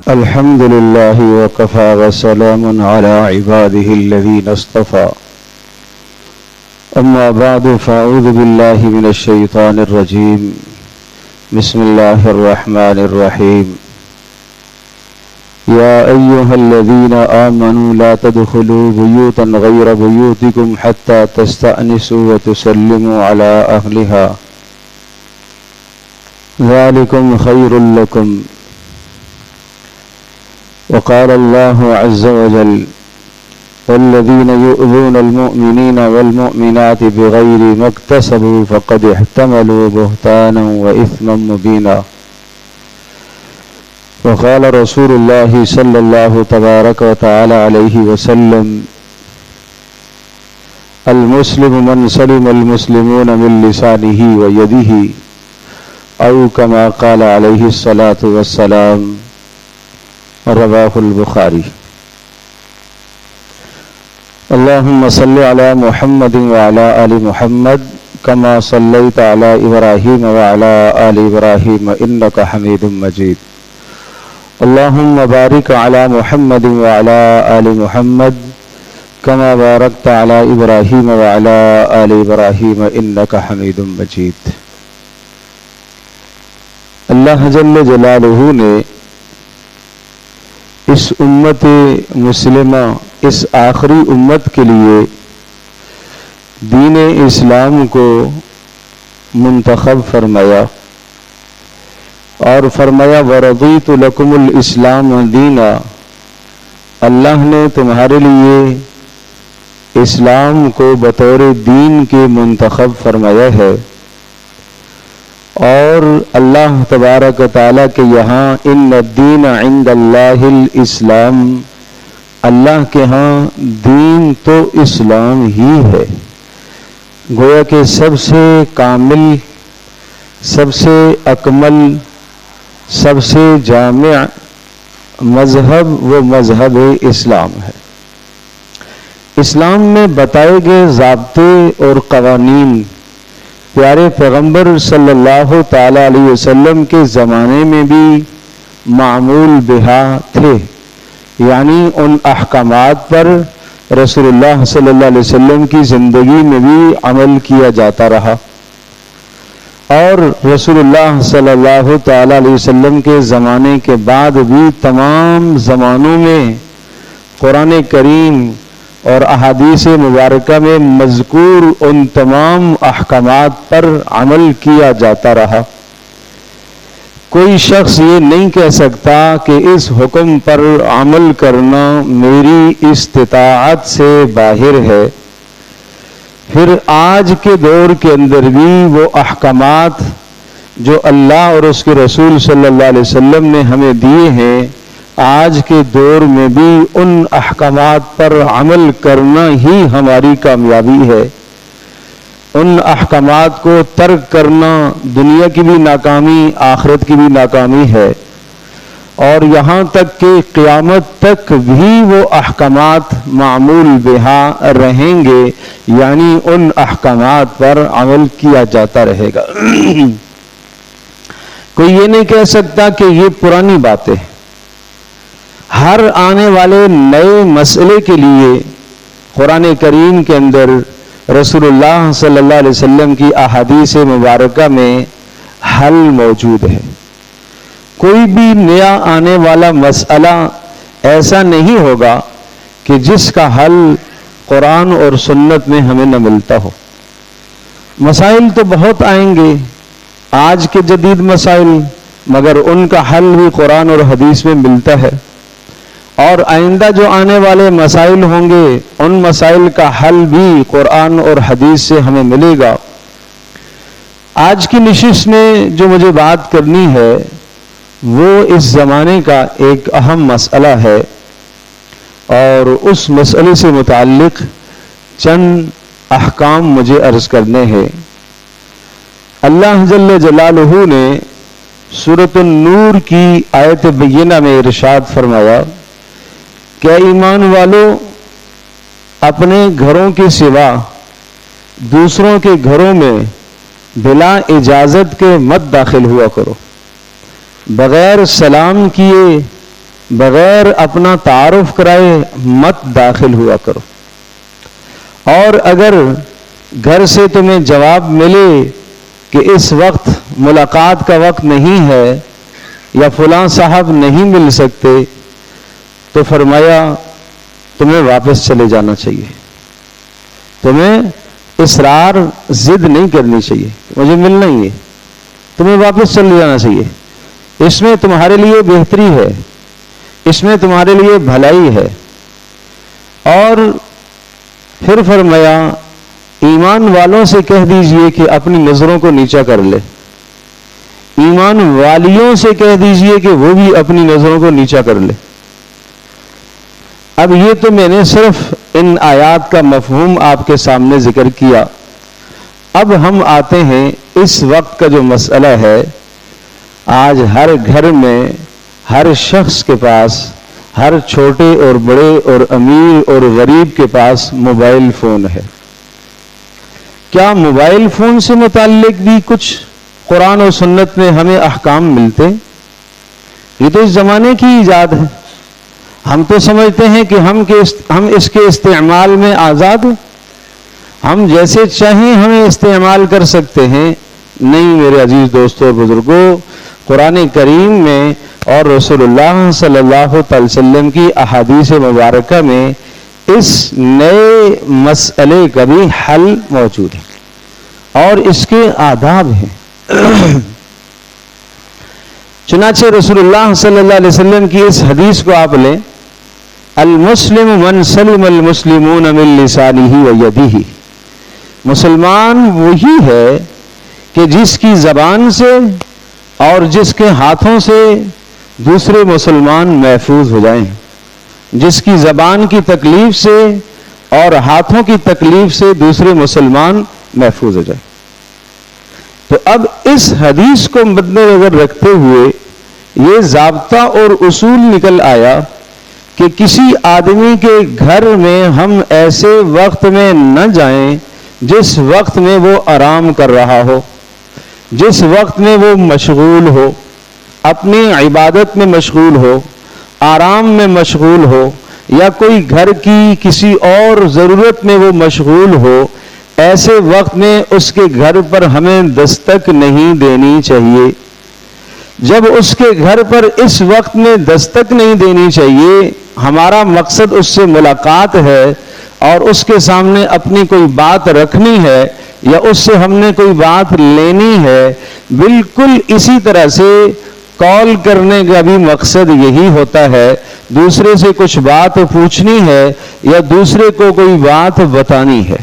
الحمد لله وكفى وسلام على عباده الذين اصطفى أما بعد فأعوذ بالله من الشيطان الرجيم بسم الله الرحمن الرحيم يا أيها الذين آمنوا لا تدخلوا بيوتا غير بيوتكم حتى تستأنسوا وتسلموا على أهلها ذلكم خير لكم وقال الله عز وجل والذين يؤذون المؤمنين والمؤمنات بغير ما اكتسبوا فقد احتملوا بهتانا وإثما مبينا وقال رسول الله صلى الله تبارك وتعالى عليه وسلم المسلم من سلم المسلمون من لسانه ويده أو كما قال عليه الصلاة والسلام رواه البخاري اللهم صل على محمد وعلى آل محمد كما صليت على إبراهيم وعلى آل إبراهيم إنك حميد مجيد اللهم بارك على محمد وعلى آل محمد كما باركت على إبراهيم وعلى آل إبراهيم إنك حميد مجيد اللہ جل جلالہ نے اس امت مسلمہ اس آخری امت کے لیے دین اسلام کو منتخب فرمایا اور فرمایا وَرَضِيتُ لَكُمُ الْإِسْلَامَ دِينًا، اللہ نے تمہارے لیے اسلام کو بطور دین کے منتخب فرمایا ہے۔ اور اللہ تبارک و تعالیٰ کے یہاں ان الدین عند اللہ الاسلام، اللہ کے ہاں دین تو اسلام ہی ہے۔ گویا کہ سب سے کامل، سب سے اکمل، سب سے جامع مذہب وہ مذہب اسلام ہے۔ اسلام میں بتائے گئے ضابطے اور قوانین پیارے پیغمبر صلی اللہ تعالی علیہ وسلم کے زمانے میں بھی معمول بہا تھے، یعنی ان احکامات پر رسول اللہ صلی اللہ علیہ وسلم کی زندگی میں بھی عمل کیا جاتا رہا، اور رسول اللہ صلی اللہ تعالی علیہ وسلم کے زمانے کے بعد بھی تمام زمانوں میں قرآن کریم اور احادیث مبارکہ میں مذکور ان تمام احکامات پر عمل کیا جاتا رہا۔ کوئی شخص یہ نہیں کہہ سکتا کہ اس حکم پر عمل کرنا میری استطاعت سے باہر ہے۔ پھر آج کے دور کے اندر بھی وہ احکامات جو اللہ اور اس کے رسول صلی اللہ علیہ وسلم نے ہمیں دیے ہیں، آج کے دور میں بھی ان احکامات پر عمل کرنا ہی ہماری کامیابی ہے۔ ان احکامات کو ترک کرنا دنیا کی بھی ناکامی، آخرت کی بھی ناکامی ہے، اور یہاں تک کہ قیامت تک بھی وہ احکامات معمول بہا رہیں گے، یعنی ان احکامات پر عمل کیا جاتا رہے گا۔ کوئی یہ نہیں کہہ سکتا کہ یہ پرانی باتیں، ہر آنے والے نئے مسئلے کے لیے قرآن کریم کے اندر رسول اللہ صلی اللہ علیہ وسلم کی احادیث مبارکہ میں حل موجود ہے۔ کوئی بھی نیا آنے والا مسئلہ ایسا نہیں ہوگا کہ جس کا حل قرآن اور سنت میں ہمیں نہ ملتا ہو۔ مسائل تو بہت آئیں گے آج کے جدید مسائل، مگر ان کا حل بھی قرآن اور حدیث میں ملتا ہے، اور آئندہ جو آنے والے مسائل ہوں گے ان مسائل کا حل بھی قرآن اور حدیث سے ہمیں ملے گا۔ آج کی نشست میں جو مجھے بات کرنی ہے وہ اس زمانے کا ایک اہم مسئلہ ہے، اور اس مسئلے سے متعلق چند احکام مجھے عرض کرنے ہیں۔ اللہ جل جلالہ نے سورۃ النور کی آیت بینہ میں ارشاد فرمایا کہ ایمان والو، اپنے گھروں کے سوا دوسروں کے گھروں میں بلا اجازت کے مت داخل ہوا کرو، بغیر سلام کیے بغیر اپنا تعارف کرائے مت داخل ہوا کرو. اور اگر گھر سے تمہیں جواب ملے کہ اس وقت ملاقات کا وقت نہیں ہے یا فلاں صاحب نہیں مل سکتے تو فرمایا تمہیں واپس چلے جانا چاہیے. تمہیں اصرار ضد نہیں کرنی چاہیے مجھے ملنا ہی ہے, تمہیں واپس چلے جانا چاہیے. اس میں تمہارے لیے بہتری ہے, اس میں تمہارے لیے بھلائی ہے. اور پھر فرمایا ایمان والوں سے کہہ دیجئے کہ اپنی نظروں کو نیچا کر لے, ایمان والیوں سے کہہ دیجئے کہ وہ بھی اپنی نظروں کو نیچا کر لے. اب یہ تو میں نے صرف ان آیات کا مفہوم آپ کے سامنے ذکر کیا. اب ہم آتے ہیں اس وقت کا جو مسئلہ ہے. آج ہر گھر میں ہر شخص کے پاس, ہر چھوٹے اور بڑے اور امیر اور غریب کے پاس موبائل فون ہے. کیا موبائل فون سے متعلق بھی کچھ قرآن و سنت میں ہمیں احکام ملتے؟ یہ تو اس زمانے کی ایجاد ہے. ہم تو سمجھتے ہیں کہ ہم اس کے استعمال میں آزاد ہیں, ہم جیسے چاہیں ہمیں استعمال کر سکتے ہیں. نہیں میرے عزیز دوستوں اور بزرگوں, قرآن کریم میں اور رسول اللہ صلی اللہ علیہ وسلم کی احادیث مبارکہ میں اس نئے مسئلے کا بھی حل موجود ہے اور اس کے آداب ہیں. چنانچہ رسول اللہ صلی اللہ علیہ وسلم کی اس حدیث کو آپ لیں, المسلم من سلم المسلمون من لسانہ و یدہ. مسلمان وہی ہے کہ جس کی زبان سے اور جس کے ہاتھوں سے دوسرے مسلمان محفوظ ہو جائیں, جس کی زبان کی تکلیف سے اور ہاتھوں کی تکلیف سے دوسرے مسلمان محفوظ ہو جائیں. تو اب اس حدیث کو مد نظر رکھتے ہوئے یہ ضابطہ اور اصول نکل آیا کہ کسی آدمی کے گھر میں ہم ایسے وقت میں نہ جائیں جس وقت میں وہ آرام کر رہا ہو, جس وقت میں وہ مشغول ہو, اپنی عبادت میں مشغول ہو, آرام میں مشغول ہو, یا کوئی گھر کی کسی اور ضرورت میں وہ مشغول ہو. ایسے وقت میں اس کے گھر پر ہمیں دستک نہیں دینی چاہیے. جب اس کے گھر پر اس وقت میں دستک نہیں دینی چاہیے, ہمارا مقصد اس سے ملاقات ہے اور اس کے سامنے اپنی کوئی بات رکھنی ہے یا اس سے ہم نے کوئی بات لینی ہے. بالکل اسی طرح سے کال کرنے کا بھی مقصد یہی ہوتا ہے, دوسرے سے کچھ بات پوچھنی ہے یا دوسرے کو کوئی بات بتانی ہے.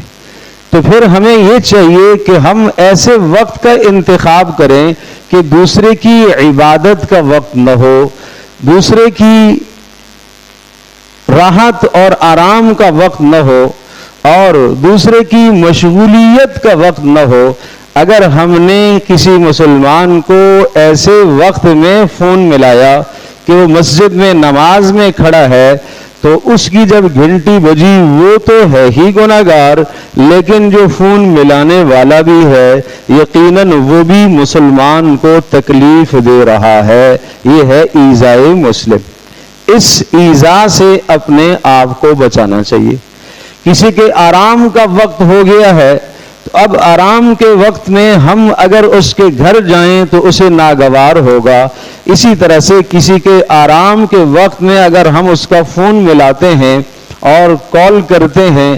تو پھر ہمیں یہ چاہیے کہ ہم ایسے وقت کا انتخاب کریں کہ دوسرے کی عبادت کا وقت نہ ہو, دوسرے کی راحت اور آرام کا وقت نہ ہو اور دوسرے کی مشغولیت کا وقت نہ ہو. اگر ہم نے کسی مسلمان کو ایسے وقت میں فون ملایا کہ وہ مسجد میں نماز میں کھڑا ہے تو اس کی جب گھنٹی بجی وہ تو ہے ہی گناہگار, لیکن جو فون ملانے والا بھی ہے یقیناً وہ بھی مسلمان کو تکلیف دے رہا ہے. یہ ہے ایذائے مسلم. اس ایذا سے اپنے آپ کو بچانا چاہیے. کسی کے آرام کا وقت ہو گیا ہے تو اب آرام کے وقت میں ہم اگر اس کے گھر جائیں تو اسے ناگوار ہوگا. اسی طرح سے کسی کے آرام کے وقت میں اگر ہم اس کا فون ملاتے ہیں اور کال کرتے ہیں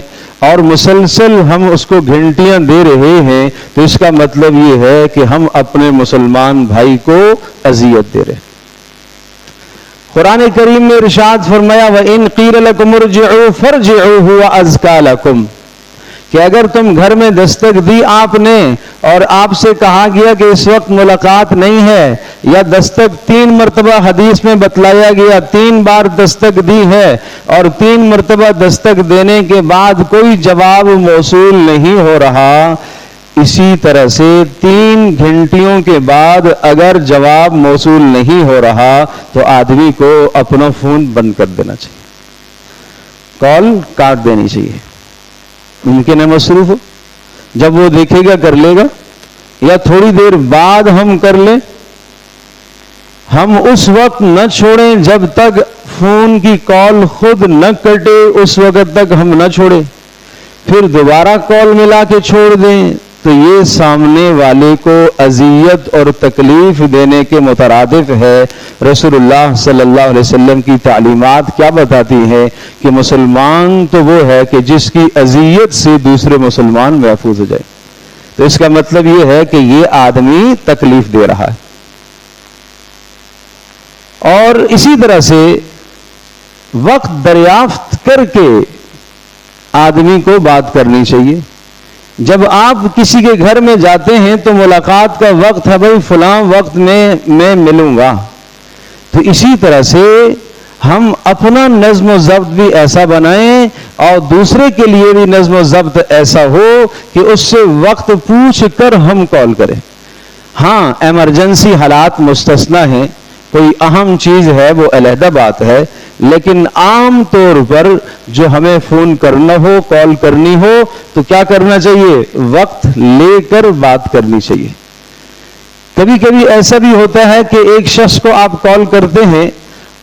اور مسلسل ہم اس کو گھنٹیاں دے رہے ہیں تو اس کا مطلب یہ ہے کہ ہم اپنے مسلمان بھائی کو اذیت دے رہے ہیں. قرآن کریم نے ارشاد فرمایا وَإِن قِيلَ لَكُمُ ارْجِعُوا فَارْجِعُوا هُوَ أَزْكَىٰ لَكُمْ, کہ اگر تم گھر میں دستک دی آپ نے اور آپ سے کہا گیا کہ اس وقت ملاقات نہیں ہے, یا دستک 3 مرتبہ حدیث میں بتلایا گیا 3 بار دستک دی ہے اور 3 مرتبہ دستک دینے کے بعد کوئی جواب موصول نہیں ہو رہا, اسی طرح سے 3 گھنٹیوں کے بعد اگر جواب موصول نہیں ہو رہا تو آدمی کو اپنا فون بند کر دینا چاہیے, کال کاٹ دینی چاہیے. ممکن ہے مصروف ہو, جب وہ دیکھے گا کر لے گا, یا تھوڑی دیر بعد ہم کر لیں ہم اس وقت نہ چھوڑیں جب تک فون کی کال خود نہ کٹے، اس وقت تک ہم نہ چھوڑیں، پھر دوبارہ کال ملا کے چھوڑ دیں تو یہ سامنے والے کو اذیت اور تکلیف دینے کے مترادف ہے۔ رسول اللہ صلی اللہ علیہ وسلم کی تعلیمات کیا بتاتی ہے کہ مسلمان تو وہ ہے کہ جس کی اذیت سے دوسرے مسلمان محفوظ ہو جائے۔ تو اس کا مطلب یہ ہے کہ یہ آدمی تکلیف دے رہا ہے۔ اور اسی طرح سے وقت دریافت کر کے آدمی کو بات کرنی چاہیے۔ جب آپ کسی کے گھر میں جاتے ہیں تو ملاقات کا وقت ہے، بھائی فلاں وقت میں ملوں گا، تو اسی طرح سے ہم اپنا نظم و ضبط بھی ایسا بنائیں اور دوسرے کے لیے بھی نظم و ضبط ایسا ہو کہ اس سے وقت پوچھ کر ہم کال کریں۔ ہاں ایمرجنسی حالات مستثنا ہیں، کوئی اہم چیز ہے وہ علیحدہ بات ہے، لیکن عام طور پر جو ہمیں فون کرنا ہو، کال کرنی ہو تو کیا کرنا چاہیے؟ وقت لے کر بات کرنی چاہیے۔ کبھی کبھی ایسا بھی ہوتا ہے کہ ایک شخص کو آپ کال کرتے ہیں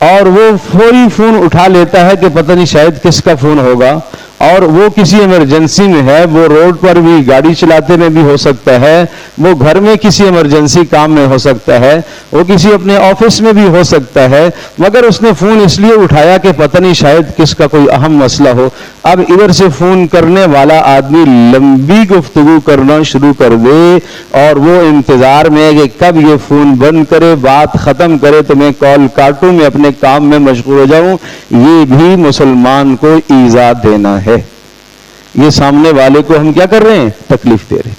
اور وہ فوری فون اٹھا لیتا ہے کہ پتہ نہیں شاید کس کا فون ہوگا، اور وہ کسی ایمرجنسی میں ہے، وہ روڈ پر بھی گاڑی چلاتے میں بھی ہو سکتا ہے، وہ گھر میں کسی ایمرجنسی کام میں ہو سکتا ہے، وہ کسی اپنے آفس میں بھی ہو سکتا ہے، مگر اس نے فون اس لیے اٹھایا کہ پتہ نہیں شاید کس کا کوئی اہم مسئلہ ہو۔ اب ادھر سے فون کرنے والا آدمی لمبی گفتگو کرنا شروع کر دے اور وہ انتظار میں کہ کب یہ فون بند کرے، بات ختم کرے تو میں کال کاٹوں، میں اپنے کام میں مشغول ہو جاؤں، یہ بھی مسلمان کو ایذا دینا ہے۔ یہ سامنے والے کو ہم کیا کر رہے ہیں؟ تکلیف دے رہے ہیں۔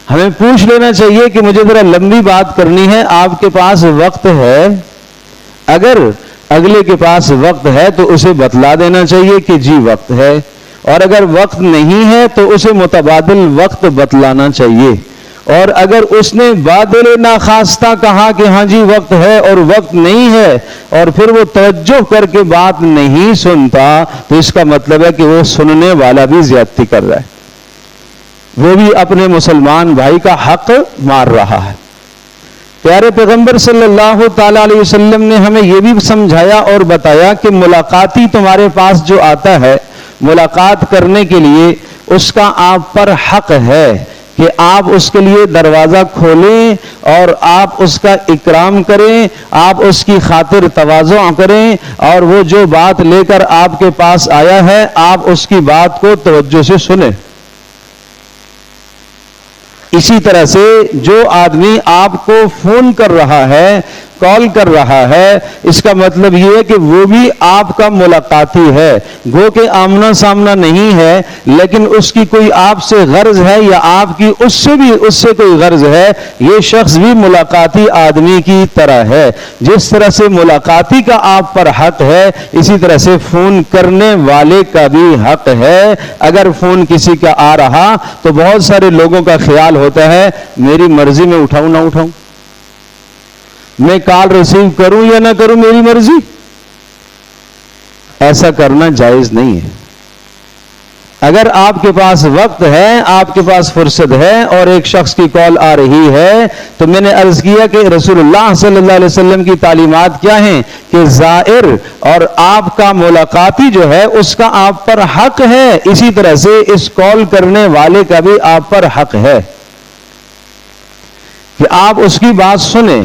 ہمیں پوچھ لینا چاہیے کہ مجھے ذرا لمبی بات کرنی ہے، آپ کے پاس وقت ہے؟ اگر اگلے کے پاس وقت ہے تو اسے بتلا دینا چاہیے کہ جی وقت ہے، اور اگر وقت نہیں ہے تو اسے متبادل وقت بتلانا چاہیے۔ اور اگر اس نے بادل ناخواستہ کہا کہ ہاں جی وقت ہے اور وقت نہیں ہے، اور پھر وہ توجہ کر کے بات نہیں سنتا، تو اس کا مطلب ہے کہ وہ سننے والا بھی زیادتی کر رہا ہے، وہ بھی اپنے مسلمان بھائی کا حق مار رہا ہے۔ پیارے پیغمبر صلی اللہ تعالی علیہ وسلم نے ہمیں یہ بھی سمجھایا اور بتایا کہ ملاقاتی تمہارے پاس جو آتا ہے ملاقات کرنے کے لیے، اس کا آپ پر حق ہے کہ آپ اس کے لیے دروازہ کھولیں اور آپ اس کا اکرام کریں، آپ اس کی خاطر تواضع کریں، اور وہ جو بات لے کر آپ کے پاس آیا ہے آپ اس کی بات کو توجہ سے سنیں۔ اسی طرح سے جو آدمی آپ کو فون کر رہا ہے، کال کر رہا ہے، اس کا مطلب یہ ہے کہ وہ بھی آپ کا ملاقاتی ہے، گو کہ آمنا سامنا نہیں ہے، لیکن اس کی کوئی آپ سے غرض ہے یا آپ کی اس سے کوئی غرض ہے۔ یہ شخص بھی ملاقاتی آدمی کی طرح ہے۔ جس طرح سے ملاقاتی کا آپ پر حق ہے، اسی طرح سے فون کرنے والے کا بھی حق ہے۔ اگر فون کسی کا آ رہا تو بہت سارے لوگوں کا خیال ہوتا ہے میری مرضی میں اٹھاؤں نہ اٹھاؤں، میں کال ریسیو کروں یا نہ کروں، میری مرضی۔ ایسا کرنا جائز نہیں ہے۔ اگر آپ کے پاس وقت ہے، آپ کے پاس فرصت ہے اور ایک شخص کی کال آ رہی ہے، تو میں نے عرض کیا کہ رسول اللہ صلی اللہ علیہ وسلم کی تعلیمات کیا ہیں کہ زائر اور آپ کا ملاقاتی جو ہے اس کا آپ پر حق ہے، اسی طرح سے اس کال کرنے والے کا بھی آپ پر حق ہے کہ آپ اس کی بات سنیں۔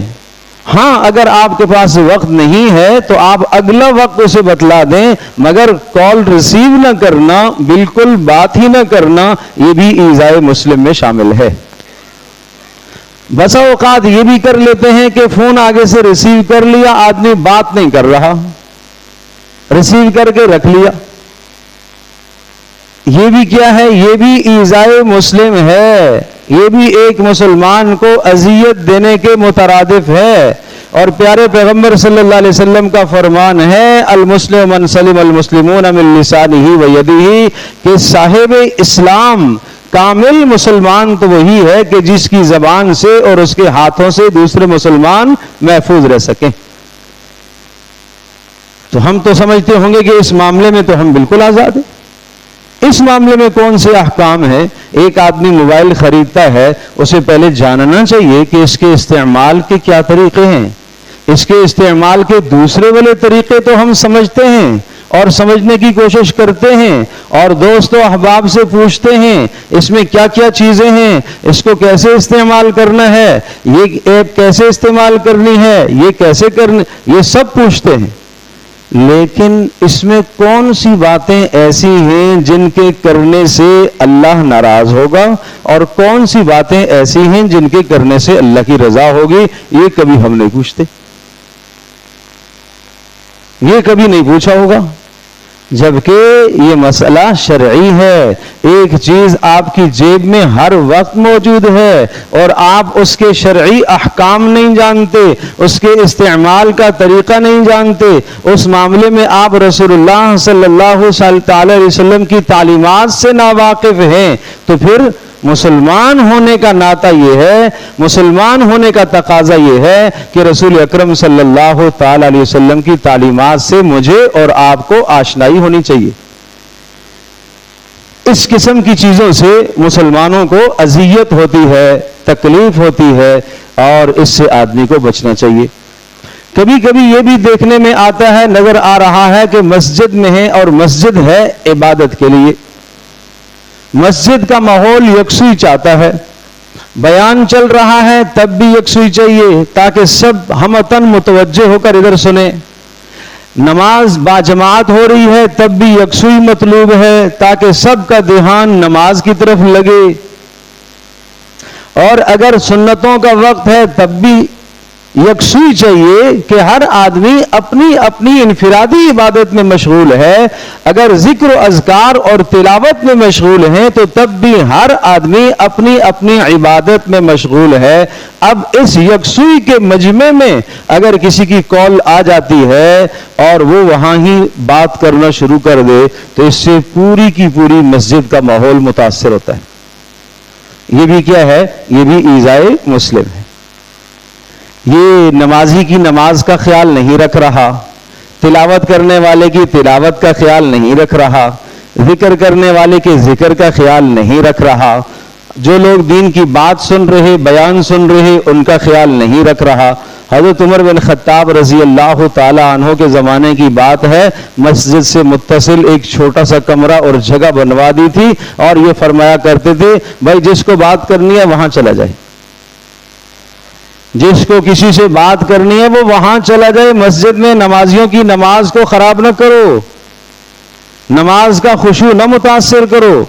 ہاں اگر آپ کے پاس وقت نہیں ہے تو آپ اگلا وقت اسے بتلا دیں، مگر کال ریسیو نہ کرنا، بالکل بات ہی نہ کرنا، یہ بھی ایذائے مسلم میں شامل ہے۔ بسا اوقات یہ بھی کر لیتے ہیں کہ فون آگے سے ریسیو کر لیا، آدمی بات نہیں کر رہا، ریسیو کر کے رکھ لیا، یہ بھی کیا ہے؟ یہ بھی ایذائے مسلم ہے، یہ بھی ایک مسلمان کو اذیت دینے کے مترادف ہے۔ اور پیارے پیغمبر صلی اللہ علیہ وسلم کا فرمان ہے المسلم من سلم المسلمون من لسانہ و یدہ، کہ صاحب اسلام کامل مسلمان تو وہی ہے کہ جس کی زبان سے اور اس کے ہاتھوں سے دوسرے مسلمان محفوظ رہ سکیں۔ تو ہم تو سمجھتے ہوں گے کہ اس معاملے میں تو ہم بالکل آزاد ہیں۔ اس معاملے میں کون سے احکام ہیں؟ ایک آدمی موبائل خریدتا ہے، اسے پہلے جاننا چاہیے کہ اس کے استعمال کے کیا طریقے ہیں، اس کے استعمال کے دوسرے والے طریقے تو ہم سمجھتے ہیں اور سمجھنے کی کوشش کرتے ہیں اور دوست و احباب سے پوچھتے ہیں اس میں کیا کیا چیزیں ہیں، اس کو کیسے استعمال کرنا ہے، یہ ایپ کیسے استعمال کرنی ہے، یہ کیسے کرنی، یہ سب پوچھتے ہیں، لیکن اس میں کون سی باتیں ایسی ہیں جن کے کرنے سے اللہ ناراض ہوگا اور کون سی باتیں ایسی ہیں جن کے کرنے سے اللہ کی رضا ہوگی، یہ کبھی ہم نہیں پوچھتے، یہ کبھی نہیں پوچھا ہوگا، جبکہ یہ مسئلہ شرعی ہے۔ ایک چیز آپ کی جیب میں ہر وقت موجود ہے اور آپ اس کے شرعی احکام نہیں جانتے، اس کے استعمال کا طریقہ نہیں جانتے، اس معاملے میں آپ رسول اللہ صلی اللہ علیہ وسلم کی تعلیمات سے ناواقف ہیں، تو پھر مسلمان ہونے کا ناطہ یہ ہے، مسلمان ہونے کا تقاضا یہ ہے کہ رسول اکرم صلی اللہ تعالی علیہ وسلم کی تعلیمات سے مجھے اور آپ کو آشنائی ہونی چاہیے۔ اس قسم کی چیزوں سے مسلمانوں کو اذیت ہوتی ہے، تکلیف ہوتی ہے اور اس سے آدمی کو بچنا چاہیے۔ کبھی کبھی یہ بھی دیکھنے میں آتا ہے، نظر آ رہا ہے کہ مسجد میں ہے اور مسجد ہے عبادت کے لیے، مسجد کا ماحول یکسوئی چاہتا ہے، بیان چل رہا ہے تب بھی یکسوئی چاہیے تاکہ سب ہمتن متوجہ ہو کر ادھر سنیں، نماز باجماعت ہو رہی ہے تب بھی یکسوئی مطلوب ہے تاکہ سب کا دھیان نماز کی طرف لگے، اور اگر سنتوں کا وقت ہے تب بھی یکسوئی چاہیے کہ ہر آدمی اپنی اپنی انفرادی عبادت میں مشغول ہے، اگر ذکر و اذکار اور تلاوت میں مشغول ہیں تو تب بھی ہر آدمی اپنی اپنی عبادت میں مشغول ہے۔ اب اس یکسوئی کے مجمع میں اگر کسی کی کال آ جاتی ہے اور وہ وہاں ہی بات کرنا شروع کر دے تو اس سے پوری کی پوری مسجد کا ماحول متاثر ہوتا ہے۔ یہ بھی کیا ہے؟ یہ بھی ایذائے مسلم ہے۔ یہ نمازی کی نماز کا خیال نہیں رکھ رہا، تلاوت کرنے والے کی تلاوت کا خیال نہیں رکھ رہا، ذکر کرنے والے کے ذکر کا خیال نہیں رکھ رہا، جو لوگ دین کی بات سن رہے، بیان سن رہے، ان کا خیال نہیں رکھ رہا۔ حضرت عمر بن خطاب رضی اللہ تعالی عنہ کے زمانے کی بات ہے، مسجد سے متصل ایک چھوٹا سا کمرہ اور جگہ بنوا دی تھی اور یہ فرمایا کرتے تھے بھائی جس کو بات کرنی ہے وہاں چلا جائے، جس کو کسی سے بات کرنی ہے وہ وہاں چلا جائے، مسجد میں نمازیوں کی نماز کو خراب نہ کرو، نماز کا خشوع نہ متاثر کرو،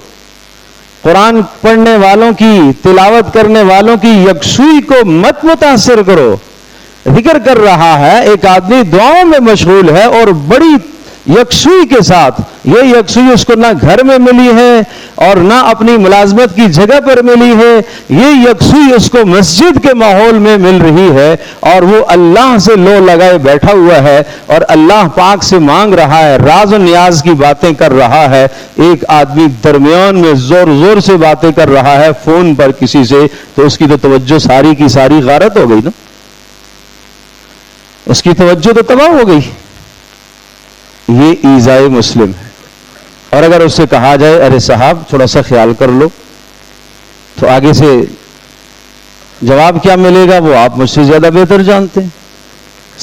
قرآن پڑھنے والوں کی، تلاوت کرنے والوں کی یکسوئی کو مت متاثر کرو۔ ذکر کر رہا ہے، ایک آدمی دعاؤں میں مشغول ہے اور بڑی یکسوئی کے ساتھ، یہ یکسوئی اس کو نہ گھر میں ملی ہے اور نہ اپنی ملازمت کی جگہ پر ملی ہے، یہ یکسوئی اس کو مسجد کے ماحول میں مل رہی ہے اور وہ اللہ سے لو لگائے بیٹھا ہوا ہے اور اللہ پاک سے مانگ رہا ہے، راز و نیاز کی باتیں کر رہا ہے۔ ایک آدمی درمیان میں زور زور سے باتیں کر رہا ہے فون پر کسی سے، تو اس کی تو توجہ ساری کی ساری غارت ہو گئی نا، اس کی توجہ تو تباہ ہو گئی۔ یہ ایذائے مسلم ہے۔ اور اگر اس سے کہا جائے ارے صاحب تھوڑا سا خیال کر لو، تو آگے سے جواب کیا ملے گا وہ آپ مجھ سے زیادہ بہتر جانتے ہیں،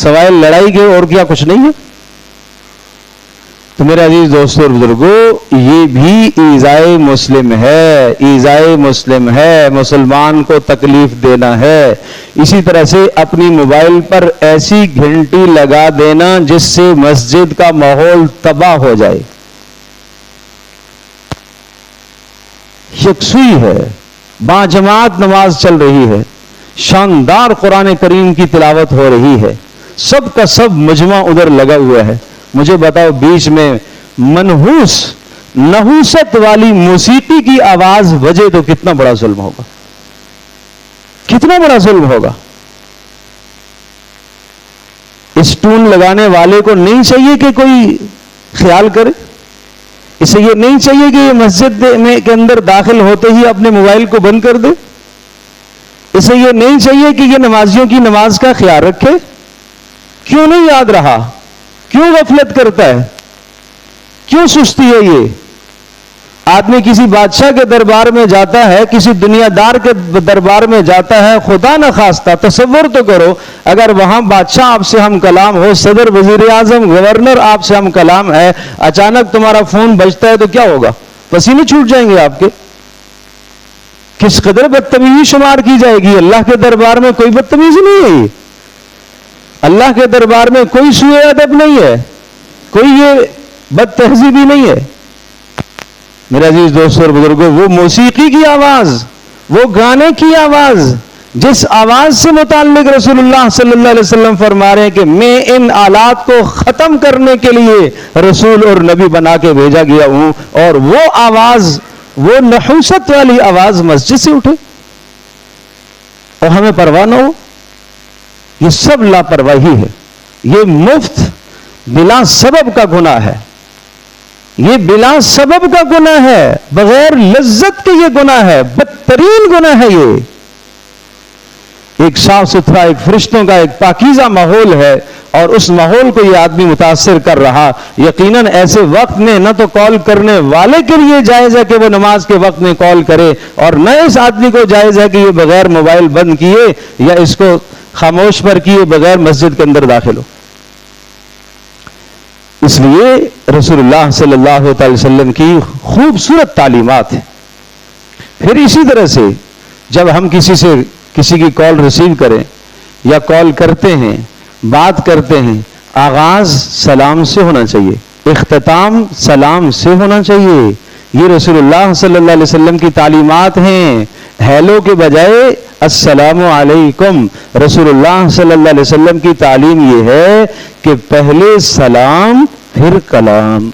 سوائے لڑائی کے اور کیا کچھ نہیں ہے۔ تو میرے عزیز دوستو اور بزرگوں، یہ بھی ایذائے مسلم ہے، ایذائے مسلم ہے، مسلمان کو تکلیف دینا ہے۔ اسی طرح سے اپنی موبائل پر ایسی گھنٹی لگا دینا جس سے مسجد کا ماحول تباہ ہو جائے۔ یکسوئی ہے، باجماعت نماز چل رہی ہے، شاندار قرآن کریم کی تلاوت ہو رہی ہے، سب کا سب مجمع ادھر لگا ہوا ہے، مجھے بتاؤ بیچ میں نحوست والی موسیقی کی آواز بجے تو کتنا بڑا ظلم ہوگا، کتنا بڑا ظلم ہوگا۔ اس ٹون لگانے والے کو نہیں چاہیے کہ کوئی خیال کرے، اسے یہ نہیں چاہیے کہ یہ مسجد کے اندر داخل ہوتے ہی اپنے موبائل کو بند کر دے، اسے یہ نہیں چاہیے کہ یہ نمازیوں کی نماز کا خیال رکھے۔ کیوں نہیں یاد رہا؟ کیوں غفلت کرتا ہے؟ کیوں سستی ہے یہ؟ آدمی کسی بادشاہ کے دربار میں جاتا ہے، کسی دنیا دار کے دربار میں جاتا ہے، خدا نہ خواستہ تصور تو کرو اگر وہاں بادشاہ آپ سے ہم کلام ہو، صدر، وزیر اعظم، گورنر آپ سے ہم کلام ہے، اچانک تمہارا فون بجتا ہے تو کیا ہوگا؟ پسینے چھوٹ جائیں گے آپ کے. کس قدر بدتمیزی شمار کی جائے گی. اللہ کے دربار میں کوئی بدتمیزی نہیں ہے. اللہ کے دربار میں کوئی سوء ادب نہیں ہے، کوئی یہ بد تہذیبی نہیں ہے. میرے عزیز دوستوں اور بزرگوں، وہ موسیقی کی آواز، وہ گانے کی آواز، جس آواز سے متعلق رسول اللہ صلی اللہ علیہ وسلم فرما رہے ہیں کہ میں ان آلات کو ختم کرنے کے لیے رسول اور نبی بنا کے بھیجا گیا ہوں، اور وہ آواز، وہ نحوست والی آواز مسجد سے اٹھے اور ہمیں پرواہ نہ ہو. یہ سب لاپرواہی ہے. یہ مفت بلا سبب کا گناہ ہے. یہ بلا سبب کا گناہ ہے، بغیر لذت کے یہ گناہ ہے، بدترین گناہ ہے. یہ ایک صاف ستھرا، ایک فرشتوں کا ایک پاکیزہ ماحول ہے، اور اس ماحول کو یہ آدمی متاثر کر رہا. یقیناً ایسے وقت میں نہ تو کال کرنے والے کے لیے جائز ہے کہ وہ نماز کے وقت میں کال کرے، اور نہ اس آدمی کو جائز ہے کہ یہ بغیر موبائل بند کیے یا اس کو خاموش پر کیے بغیر مسجد کے اندر داخل ہو. اس لیے رسول اللہ صلی اللہ تعالی وسلم کی خوبصورت تعلیمات ہیں. پھر اسی طرح سے جب ہم کسی کی کال ریسیو کریں یا کال کرتے ہیں، بات کرتے ہیں، آغاز سلام سے ہونا چاہیے، اختتام سلام سے ہونا چاہیے. یہ رسول اللہ صلی اللہ علیہ وسلم کی تعلیمات ہیں. ہیلو کے بجائے السلام علیکم. رسول اللہ صلی اللہ علیہ وسلم کی تعلیم یہ ہے کہ پہلے سلام پھر کلام.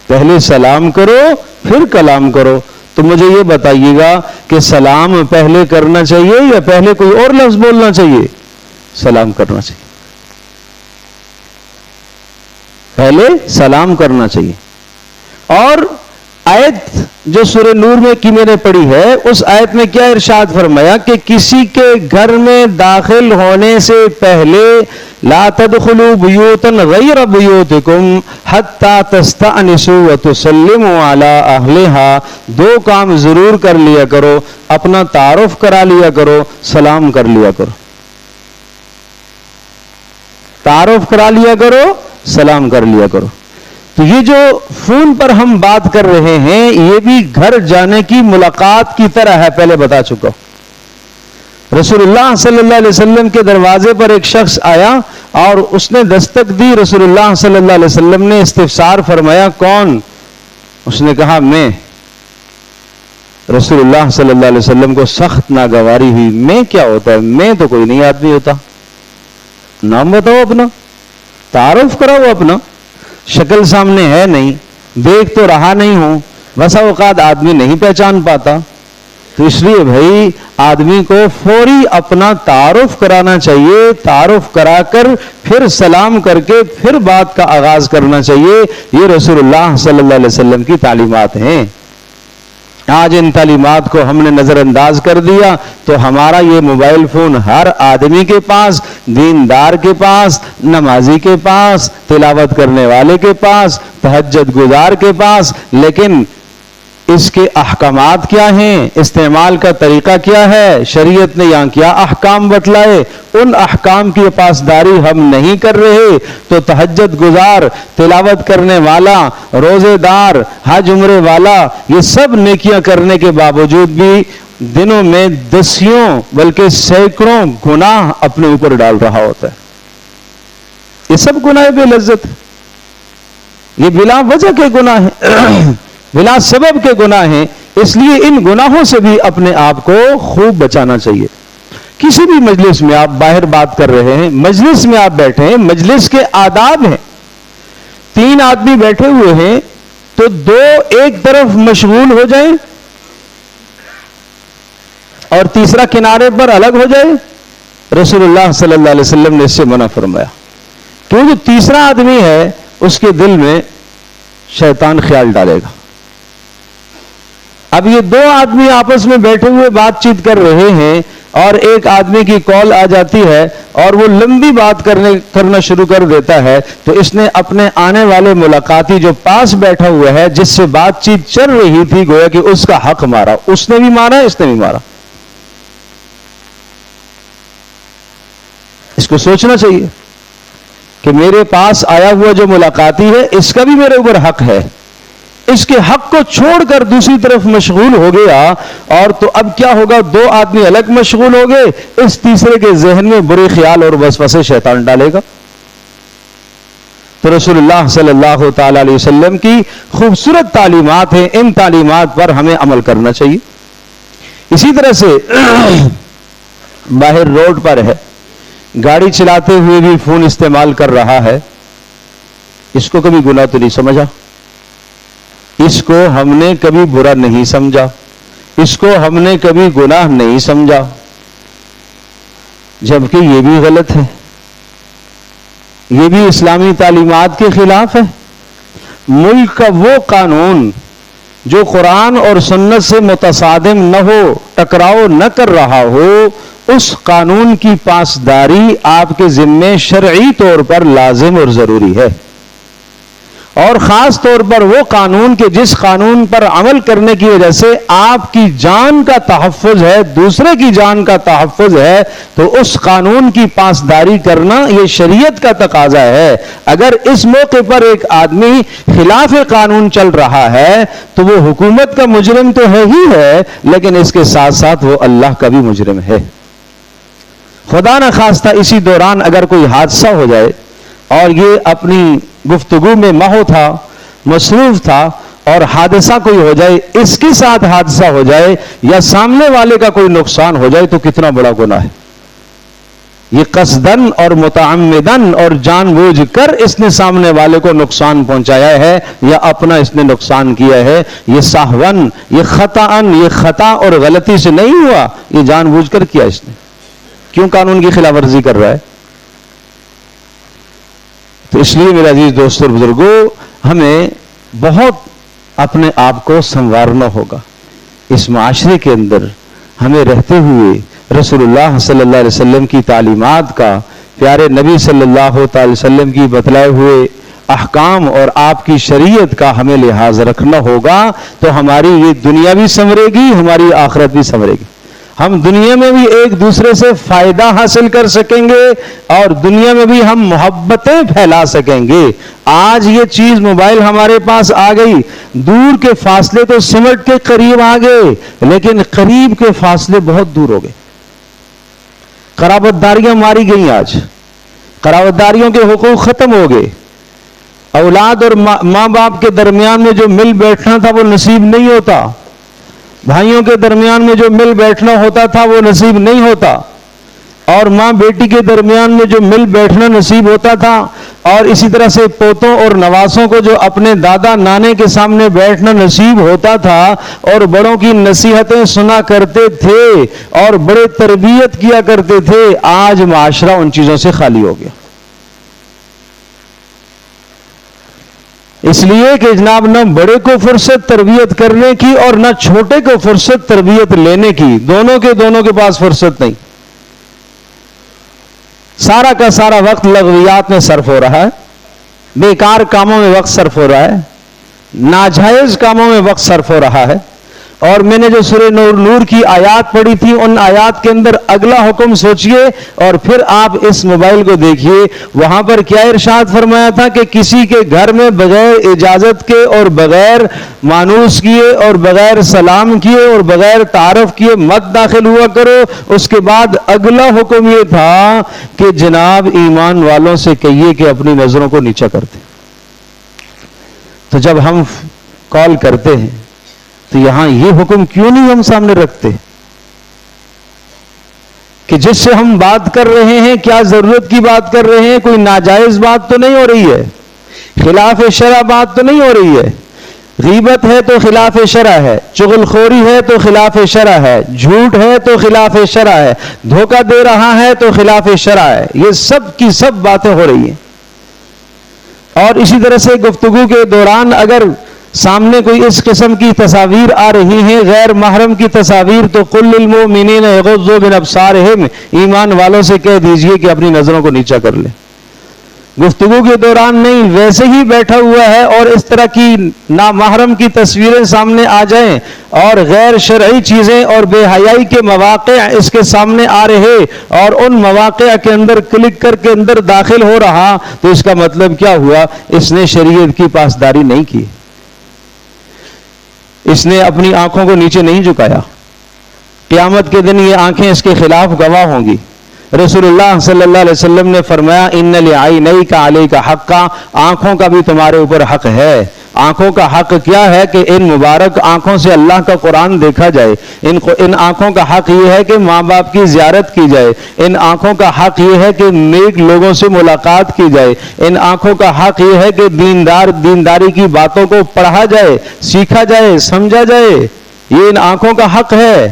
پہلے سلام کرو پھر کلام کرو. تو مجھے یہ بتائیے گا کہ سلام پہلے کرنا چاہیے یا پہلے کوئی اور لفظ بولنا چاہیے؟ سلام کرنا چاہیے. پہلے سلام کرنا چاہیے. اور آیت جو سورہ نور میں کی میں نے پڑھی ہے، اس آیت میں کیا ارشاد فرمایا کہ کسی کے گھر میں داخل ہونے سے پہلے لا تدخلوا بیوتا غیر بیوتکم حتی تستأنسوا وتسلموا علی اہلہا. دو کام ضرور کر لیا کرو، اپنا تعارف کرا لیا کرو، سلام کر لیا کرو. تعارف کرا لیا کرو، سلام کر لیا کرو. تو یہ جو فون پر ہم بات کر رہے ہیں یہ بھی گھر جانے کی ملاقات کی طرح ہے، پہلے بتا چکا. رسول اللہ صلی اللہ علیہ وسلم کے دروازے پر ایک شخص آیا اور اس نے دستک دی. رسول اللہ صلی اللہ علیہ وسلم نے استفسار فرمایا کون؟ اس نے کہا میں. رسول اللہ صلی اللہ علیہ وسلم کو سخت ناگواری ہوئی. میں کیا ہوتا ہے؟ میں تو کوئی نہیں آدمی ہوتا. نام بتاؤ اپنا، تعارف کراؤ اپنا. شکل سامنے ہے نہیں، دیکھ تو رہا نہیں ہوں، بسا اوقات آدمی نہیں پہچان پاتا. تو اس لیے بھائی آدمی کو فوری اپنا تعارف کرانا چاہیے. تعارف کرا کر پھر سلام کر کے پھر بات کا آغاز کرنا چاہیے. یہ رسول اللہ صلی اللہ علیہ وسلم کی تعلیمات ہیں. آج ان تعلیمات کو ہم نے نظر انداز کر دیا تو ہمارا یہ موبائل فون ہر آدمی کے پاس، دیندار کے پاس، نمازی کے پاس، تلاوت کرنے والے کے پاس، تہجد گزار کے پاس. لیکن اس کے احکامات کیا ہیں؟ استعمال کا طریقہ کیا ہے؟ شریعت نے یہاں کیا احکام بتلائے؟ ان احکام کی پاسداری ہم نہیں کر رہے تو تہجد گزار، تلاوت کرنے والا، روزے دار، حج عمرے والا، یہ سب نیکیاں کرنے کے باوجود بھی دنوں میں دسیوں بلکہ سینکڑوں گناہ اپنے اوپر ڈال رہا ہوتا ہے. یہ سب گناہ بے لذت، یہ بلا وجہ کے گناہ ہیں، بلا سبب کے گناہ ہیں. اس لیے ان گناہوں سے بھی اپنے آپ کو خوب بچانا چاہیے. کسی بھی مجلس میں آپ باہر بات کر رہے ہیں، مجلس میں آپ بیٹھے ہیں، مجلس کے آداب ہیں. 3 آدمی بیٹھے ہوئے ہیں تو 2 ایک طرف مشغول ہو جائیں اور تیسرا کنارے پر الگ ہو جائے. رسول اللہ صلی اللہ علیہ وسلم نے اس سے منع فرمایا. کیونکہ تیسرا آدمی ہے اس کے دل میں شیطان خیال ڈالے گا. اب یہ دو آدمی آپس میں بیٹھے ہوئے بات چیت کر رہے ہیں اور ایک آدمی کی کال آ جاتی ہے اور وہ لمبی بات کرنا شروع کر دیتا ہے، تو اس نے اپنے آنے والے ملاقاتی جو پاس بیٹھا ہوا ہے جس سے بات چیت چل رہی تھی گویا کہ اس کا حق مارا، اس نے بھی مارا، اس نے بھی مارا۔ اس کو سوچنا چاہیے کہ میرے پاس آیا ہوا جو ملاقاتی ہے اس کا بھی میرے اوپر حق ہے، اس کے حق کو چھوڑ کر دوسری طرف مشغول ہو گیا، اور تو اب کیا ہوگا؟ دو آدمی الگ مشغول ہو گئے، اس تیسرے کے ذہن میں برے خیال اور وسوسے شیطان ڈالے گا۔ تو رسول اللہ صلی اللہ تعالی علیہ وسلم کی خوبصورت تعلیمات ہیں، ان تعلیمات پر ہمیں عمل کرنا چاہیے۔ اسی طرح سے باہر روڈ پر ہے، گاڑی چلاتے ہوئے بھی فون استعمال کر رہا ہے، اس کو کبھی گناہ تو نہیں سمجھا، اس کو ہم نے کبھی برا نہیں سمجھا، اس کو ہم نے کبھی گناہ نہیں سمجھا، جبکہ یہ بھی غلط ہے، یہ بھی اسلامی تعلیمات کے خلاف ہے۔ ملک کا وہ قانون جو قرآن اور سنت سے متصادم نہ ہو، ٹکراؤ نہ کر رہا ہو، اس قانون کی پاسداری آپ کے ذمے شرعی طور پر لازم اور ضروری ہے، اور خاص طور پر وہ قانون کہ جس قانون پر عمل کرنے کی وجہ سے آپ کی جان کا تحفظ ہے، دوسرے کی جان کا تحفظ ہے، تو اس قانون کی پاسداری کرنا یہ شریعت کا تقاضا ہے۔ اگر اس موقع پر ایک آدمی خلاف قانون چل رہا ہے تو وہ حکومت کا مجرم تو ہے ہی ہے، لیکن اس کے ساتھ ساتھ وہ اللہ کا بھی مجرم ہے۔ خدا نہ خواستہ اسی دوران اگر کوئی حادثہ ہو جائے اور یہ اپنی گفتگو میں محو تھا، مصروف تھا، اور حادثہ کوئی ہو جائے، اس کے ساتھ حادثہ ہو جائے یا سامنے والے کا کوئی نقصان ہو جائے، تو کتنا بڑا گناہ ہے۔ یہ قصدن اور متعمدن اور جان بوجھ کر اس نے سامنے والے کو نقصان پہنچایا ہے یا اپنا اس نے نقصان کیا ہے۔ یہ سہون، یہ خطاً، یہ خطا اور غلطی سے نہیں ہوا، یہ جان بوجھ کر کیا اس نے۔ کیوں قانون کی خلاف ورزی کر رہا ہے؟ تو اس لیے میرے عزیز دوستوں اور بزرگوں، ہمیں بہت اپنے آپ کو سنوارنا ہوگا۔ اس معاشرے کے اندر ہمیں رہتے ہوئے رسول اللہ صلی اللہ علیہ وسلم کی تعلیمات کا، پیارے نبی صلی اللہ تعالی وسلم کی بتلائے ہوئے احکام اور آپ کی شریعت کا ہمیں لحاظ رکھنا ہوگا، تو ہماری یہ دنیا بھی سنورے گی، ہماری آخرت بھی سنورے گی۔ ہم دنیا میں بھی ایک دوسرے سے فائدہ حاصل کر سکیں گے اور دنیا میں بھی ہم محبتیں پھیلا سکیں گے۔ آج یہ چیز موبائل ہمارے پاس آ گئی، دور کے فاصلے تو سمٹ کے قریب آ گئے، لیکن قریب کے فاصلے بہت دور ہو گئے۔ قرابت داریاں ماری گئیں، آج قرابت داریوں کے حقوق ختم ہو گئے۔ اولاد اور ماں باپ کے درمیان میں جو مل بیٹھنا تھا وہ نصیب نہیں ہوتا، بھائیوں کے درمیان میں جو مل بیٹھنا ہوتا تھا وہ نصیب نہیں ہوتا، اور ماں بیٹی کے درمیان میں جو مل بیٹھنا نصیب ہوتا تھا، اور اسی طرح سے پوتوں اور نواسوں کو جو اپنے دادا نانے کے سامنے بیٹھنا نصیب ہوتا تھا اور بڑوں کی نصیحتیں سنا کرتے تھے اور بڑے تربیت کیا کرتے تھے، آج معاشرہ ان چیزوں سے خالی ہو گیا۔ اس لیے کہ جناب نہ بڑے کو فرصت تربیت کرنے کی اور نہ چھوٹے کو فرصت تربیت لینے کی، دونوں کے پاس فرصت نہیں۔ سارا کا سارا وقت لغویات میں صرف ہو رہا ہے، بیکار کاموں میں وقت صرف ہو رہا ہے، ناجائز کاموں میں وقت صرف ہو رہا ہے۔ اور میں نے جو سورہ نور کی آیات پڑھی تھی، ان آیات کے اندر اگلا حکم سوچئے اور پھر آپ اس موبائل کو دیکھیے، وہاں پر کیا ارشاد فرمایا تھا کہ کسی کے گھر میں بغیر اجازت کے اور بغیر مانوس کیے اور بغیر سلام کیے اور بغیر تعارف کیے مت داخل ہوا کرو۔ اس کے بعد اگلا حکم یہ تھا کہ جناب ایمان والوں سے کہیے کہ اپنی نظروں کو نیچا کر دیں۔ تو جب ہم کال کرتے ہیں تو یہاں یہ حکم کیوں نہیں ہم سامنے رکھتے کہ جس سے ہم بات کر رہے ہیں کیا ضرورت کی بات کر رہے ہیں؟ کوئی ناجائز بات تو نہیں ہو رہی ہے، خلاف شرع بات تو نہیں ہو رہی ہے۔ غیبت ہے تو خلاف شرع ہے، چغل خوری ہے تو خلاف شرع ہے، جھوٹ ہے تو خلاف شرع ہے، دھوکہ دے رہا ہے تو خلاف شرع ہے۔ یہ سب کی سب باتیں ہو رہی ہیں۔ اور اسی طرح سے گفتگو کے دوران اگر سامنے کوئی اس قسم کی تصاویر آ رہی ہیں غیر محرم کی تصاویر، تو قل للمؤمنین یغضوا من ابصارہم، ایمان والوں سے کہہ دیجئے کہ اپنی نظروں کو نیچا کر لیں۔ گفتگو کے دوران نہیں، ویسے ہی بیٹھا ہوا ہے اور اس طرح کی نامحرم کی تصویریں سامنے آ جائیں اور غیر شرعی چیزیں اور بے حیائی کے مواقع اس کے سامنے آ رہے اور ان مواقع کے اندر کلک کر کے اندر داخل ہو رہا، تو اس کا مطلب کیا ہوا؟ اس نے شریعت کی پاسداری نہیں کی، اس نے اپنی آنکھوں کو نیچے نہیں جھکایا۔ قیامت کے دن یہ آنکھیں اس کے خلاف گواہ ہوں گی۔ رسول اللہ صلی اللہ علیہ وسلم نے فرمایا ان لعینیک علیک حقا، آنکھوں کا بھی تمہارے اوپر حق ہے۔ آنکھوں کا حق کیا ہے کہ ان مبارک آنکھوں سے اللہ کا قرآن دیکھا جائے، ان آنکھوں کا حق یہ ہے کہ ماں باپ کی زیارت کی جائے، ان آنکھوں کا حق یہ ہے کہ نیک لوگوں سے ملاقات کی جائے، ان آنکھوں کا حق یہ ہے کہ دینداری کی باتوں کو پڑھا جائے، سیکھا جائے، سمجھا جائے، یہ ان آنکھوں کا حق ہے،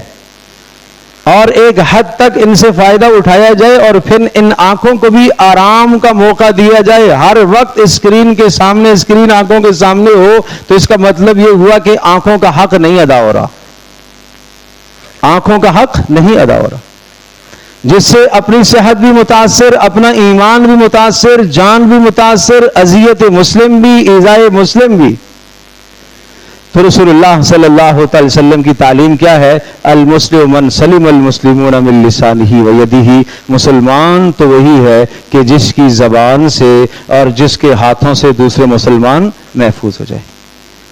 اور ایک حد تک ان سے فائدہ اٹھایا جائے اور پھر ان آنکھوں کو بھی آرام کا موقع دیا جائے۔ ہر وقت اسکرین کے سامنے، اسکرین آنکھوں کے سامنے ہو تو اس کا مطلب یہ ہوا کہ آنکھوں کا حق نہیں ادا ہو رہا، آنکھوں کا حق نہیں ادا ہو رہا، جس سے اپنی صحت بھی متاثر، اپنا ایمان بھی متاثر، جان بھی متاثر، اذیت مسلم بھی، ایذائے مسلم بھی۔ تو رسول اللہ صلی اللہ تعالی وسلم کی تعلیم کیا ہے؟ المسلم من سلم المسلمون من لسانہ و یدہ، مسلمان تو وہی ہے کہ جس کی زبان سے اور جس کے ہاتھوں سے دوسرے مسلمان محفوظ ہو جائے۔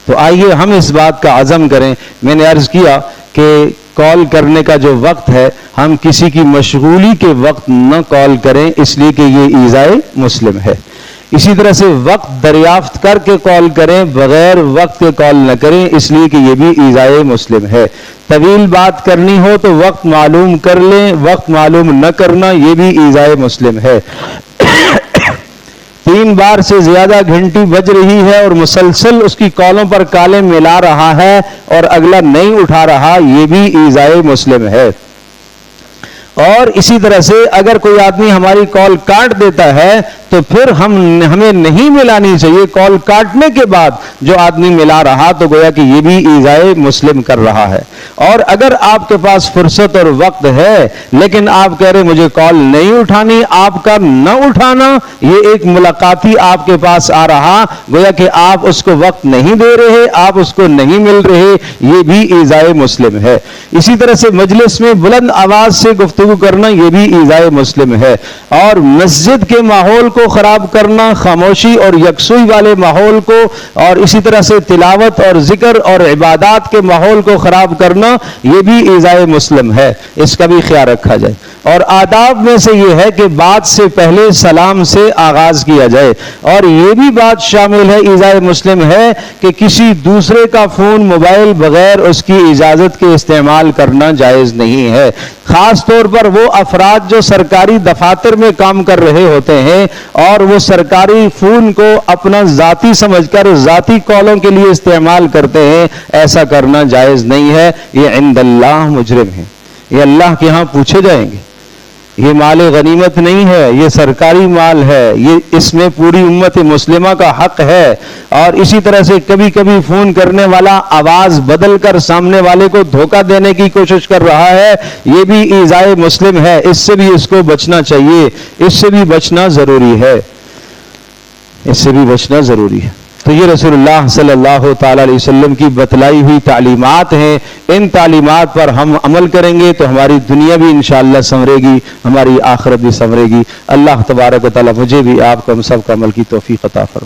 تو آئیے ہم اس بات کا عزم کریں۔ میں نے عرض کیا کہ کال کرنے کا جو وقت ہے، ہم کسی کی مشغولی کے وقت نہ کال کریں، اس لیے کہ یہ ایذائے مسلم ہے۔ اسی طرح سے وقت دریافت کر کے کال کریں، بغیر وقت کے کال نہ کریں، اس لیے کہ یہ بھی ایذائے مسلم ہے۔ طویل بات کرنی ہو تو وقت معلوم کر لیں، وقت معلوم نہ کرنا یہ بھی ایذائے مسلم ہے۔ 3 بار سے زیادہ گھنٹی بج رہی ہے اور مسلسل اس کی کالوں پر کالیں ملا رہا ہے اور اگلا نہیں اٹھا رہا، یہ بھی ایذائے مسلم ہے۔ اور اسی طرح سے اگر کوئی آدمی ہماری کال کاٹ دیتا ہے تو پھر ہمیں نہیں ملانی چاہیے۔ کال کاٹنے کے بعد جو آدمی ملا رہا تو گویا کہ یہ بھی ایذائے مسلم کر رہا ہے۔ اور اگر آپ کے پاس فرصت اور وقت ہے لیکن آپ کہہ رہے مجھے کال نہیں اٹھانی، آپ کا نہ اٹھانا یہ ایک ملاقاتی آپ کے پاس آ رہا، گویا کہ آپ اس کو وقت نہیں دے رہے، آپ اس کو نہیں مل رہے، یہ بھی ایذائے مسلم ہے۔ اسی طرح سے مجلس میں بلند آواز سے گفتگو کرنا یہ بھی ایذائے مسلم ہے۔ اور مسجد کے ماحول کو خراب کرنا، خاموشی اور یکسوئی والے ماحول کو، اور اسی طرح سے تلاوت اور ذکر اور عبادات کے ماحول کو خراب کرنا یہ بھی ایذائے مسلم ہے، اس کا بھی خیال رکھا جائے۔ اور آداب میں سے یہ ہے کہ بات سے پہلے سلام سے آغاز کیا جائے، اور یہ بھی بات شامل ہے، ایذائے مسلم ہے کہ کسی دوسرے کا فون موبائل بغیر اس کی اجازت کے استعمال کرنا جائز نہیں ہے۔ خاص طور پر وہ افراد جو سرکاری دفاتر میں کام کر رہے ہوتے ہیں اور وہ سرکاری فون کو اپنا ذاتی سمجھ کر ذاتی کالوں کے لیے استعمال کرتے ہیں، ایسا کرنا جائز نہیں ہے، یہ عند اللہ مجرم ہے، یہ اللہ کے ہاں پوچھے جائیں گے۔ یہ مال غنیمت نہیں ہے، یہ سرکاری مال ہے، یہ اس میں پوری امت مسلمہ کا حق ہے۔ اور اسی طرح سے کبھی کبھی فون کرنے والا آواز بدل کر سامنے والے کو دھوکہ دینے کی کوشش کر رہا ہے، یہ بھی ایذائے مسلم ہے، اس سے بھی اس کو بچنا چاہیے، اس سے بھی بچنا ضروری ہے، اس سے بھی بچنا ضروری ہے۔ تو یہ رسول اللہ صلی اللہ تعالی علیہ وسلم کی بتلائی ہوئی تعلیمات ہیں، ان تعلیمات پر ہم عمل کریں گے تو ہماری دنیا بھی انشاءاللہ سنورے گی، ہماری آخرت بھی سنورے گی۔ اللہ تبارک و تعالی مجھے بھی، آپ کو، ہم سب کا عمل کی توفیق عطا فرمائے۔